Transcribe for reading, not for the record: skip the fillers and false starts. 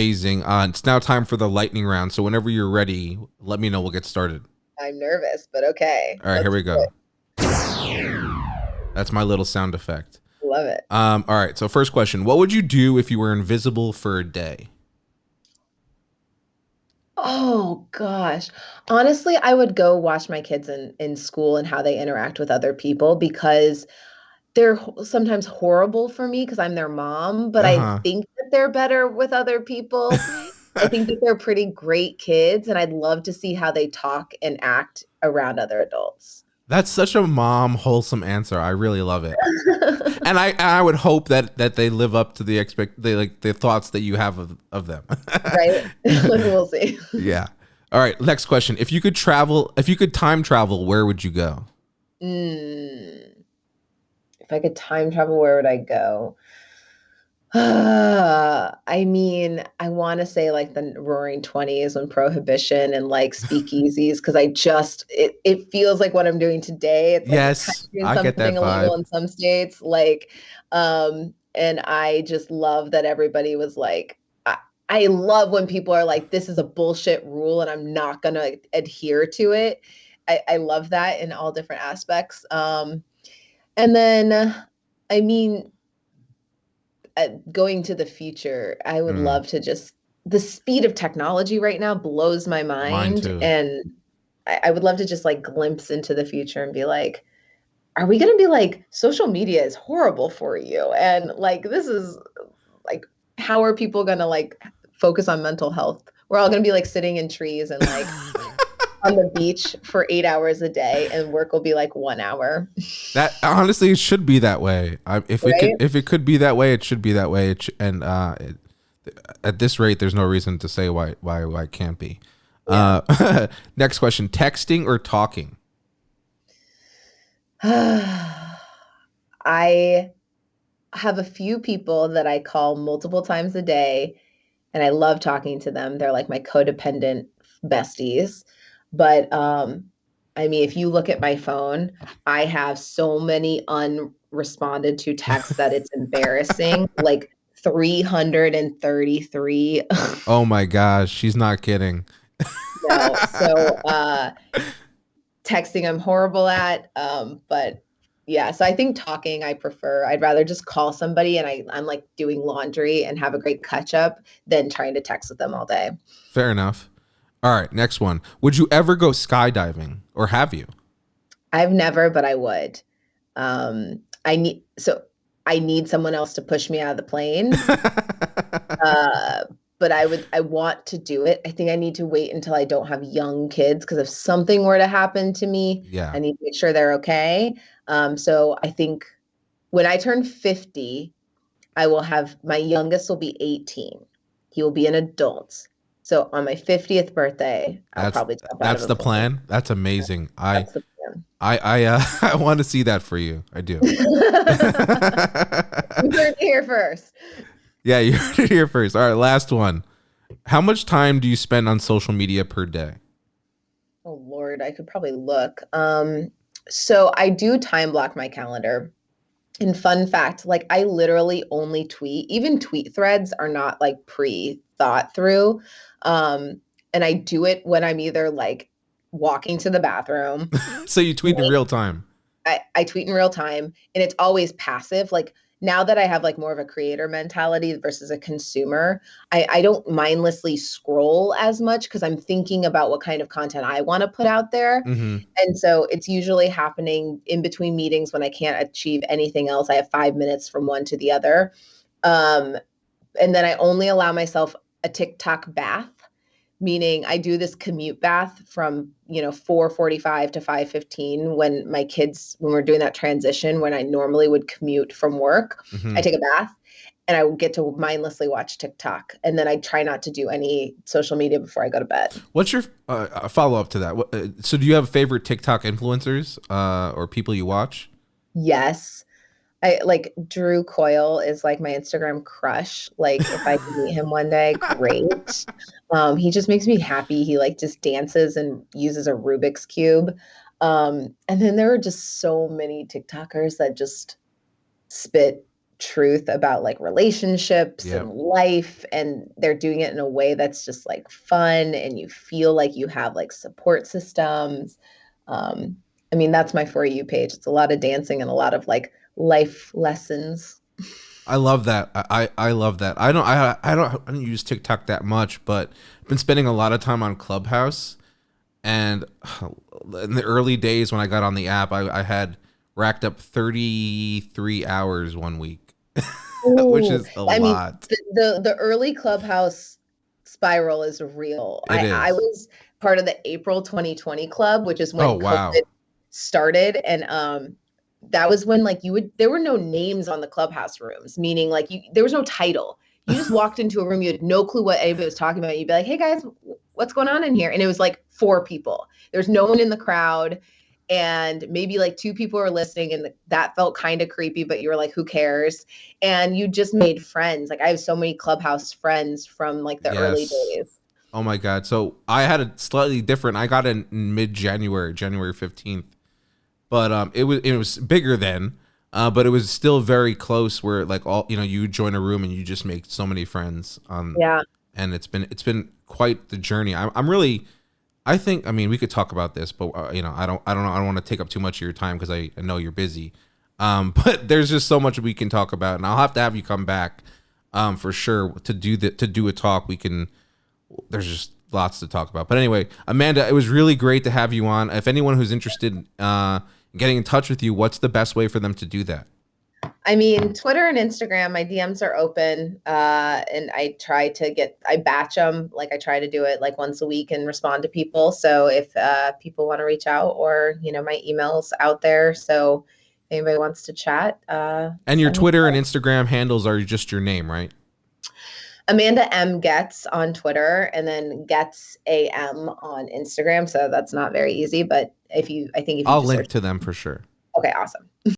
Amazing. It's now time for the lightning round. So whenever you're ready, let me know. We'll get started. I'm nervous, but okay. All right, here Let's we do it. go. That's my little sound effect. Love it. All right. So first question: what would you do if you were invisible for a day? Oh gosh. Honestly, I would go watch my kids in school and how they interact with other people because they're sometimes horrible for me because I'm their mom, but Uh I huh. think that they're better with other people. I think that they're pretty great kids, and I'd love to see how they talk and act around other adults. That's such a mom wholesome answer. I really love it. And I would hope that they live up to the thoughts that you have of them. Right? We'll see. Yeah. All right. Next question: if you could time travel, where would you go? Mm, if I could time travel, where would I go? I mean, I want to say like the roaring 20s when prohibition and like speakeasies, because it feels like what I'm doing today. It's like kind Yes, of doing I get that something illegal vibe. in some states. And I just love that everybody was like, I love when people are like, this is a bullshit rule and I'm not going to adhere to it. I love that in all different aspects. And then, I mean, going to the future, I would Mm, love to just the speed of technology right now blows my mine mind. too. And I would love to just like glimpse into the future and be like, are we going to be like, social media is horrible for you? And like, this is like, how are people going to like focus on mental health? We're all going to be like sitting in trees and like on the beach for 8 hours a day, and work will be like 1 hour, That honestly, it should be that way. right? If it could be that way, it should be that way. At this rate, there's no reason to say why it can't be. Yeah. Next question: texting or talking? I have a few people that I call multiple times a day, and I love talking to them. They're like my codependent besties. But I mean, if you look at my phone, I have so many unresponded to texts that it's embarrassing. Like 333. Oh my gosh, she's not kidding. No. So texting I'm horrible at. But yeah, so I think talking I prefer. I'd rather just call somebody and I'm like doing laundry and have a great catch up than trying to text with them all day. Fair enough. All right, next one. Would you ever go skydiving, or have you? I've never, but I would. I need someone else to push me out of the plane. Uh, but I want to do it. I think I need to wait until I don't have young kids because if something were to happen to me, Yeah, I need to make sure they're okay. So I think when I turn 50, I will have my youngest will be 18. He will be an adult. So on my 50th birthday, I'll that's probably jump out of that's a the plane. plan. That's amazing. That's the plan. I want to see that for you. I do. You heard it here first. Yeah, you heard it here first. All right, last one. How much time do you spend on social media per day? Oh Lord, I could probably look. So I do time block my calendar. And fun fact, like I literally only tweet, even tweet threads are not like pre-thought through. And I do it when I'm either like walking to the bathroom. So you tweet in real time. I tweet in real time and it's always passive. Like now that I have like more of a creator mentality versus a consumer, I don't mindlessly scroll as much because I'm thinking about what kind of content I want to put out there. Hmm. And so it's usually happening in between meetings when I can't achieve anything else. I have 5 minutes from one to the other. Um, and then I only allow myself a TikTok bath, meaning I do this commute bath from, 4:45 to 5:15 when we're doing that transition when I normally would commute from work. Hmm. I take a bath and I get to mindlessly watch TikTok and then I try not to do any social media before I go to bed. What's your follow up to that? So do you have favorite TikTok influencers or people you watch? Yes. I like Drew Coyle is like my Instagram crush. Like if I could meet him one day, great. He just makes me happy. He like just dances and uses a Rubik's cube. And then there are just so many TikTokers that just spit truth about like relationships and Yep. life, and they're doing it in a way that's just like fun and you feel like you have like support systems. um I mean, that's my For You page. It's a lot of dancing and a lot of like life lessons. I love that. I love that. I don't use TikTok that much, but I've been spending a lot of time on Clubhouse. And in the early days when I got on the app, I had racked up 33 hours one week, which Ooh, is a I mean, lot. the early Clubhouse spiral is real. It I is. was part of the April 2020 club, which is Oh when COVID wow. started, and that was when like there were no names on the Clubhouse rooms, meaning like there was no title. You just walked into a room, you had no clue what anybody was talking about. You'd be like, "Hey guys, what's going on in here?" And it was like four people. There's no one in the crowd, and maybe like two people were listening, and that felt kind of creepy, but you were like, who cares? And you just made friends. Like I have so many Clubhouse friends from like the early Yes. days. Oh my God. So I had a slightly different. I got in mid January, January 15th, but it was bigger then. But it was still very close. Where like all you join a room and you just make so many friends. Yeah. And it's been quite the journey. I'm really. I think. I mean, we could talk about this, but I don't know. I don't want to take up too much of your time because I know you're busy. But there's just so much we can talk about, and I'll have to have you come back, for sure to do a talk. We can. There's just lots to talk about. But anyway, Amanda, it was really great to have you on. If anyone who's interested, getting in touch with you, what's the best way for them to do that? I mean, Twitter and Instagram, my DMs are open. And I batch them. Like I try to do it like once a week and respond to people. So if people want to reach out, or, my email's out there. So if anybody wants to chat, And your send me. Twitter and Instagram handles are just your name, right? Amanda M. Goetz on Twitter, and then Goetz AM on Instagram. So that's not very easy, but I think if you I'll just link search, to them for sure. okay, awesome.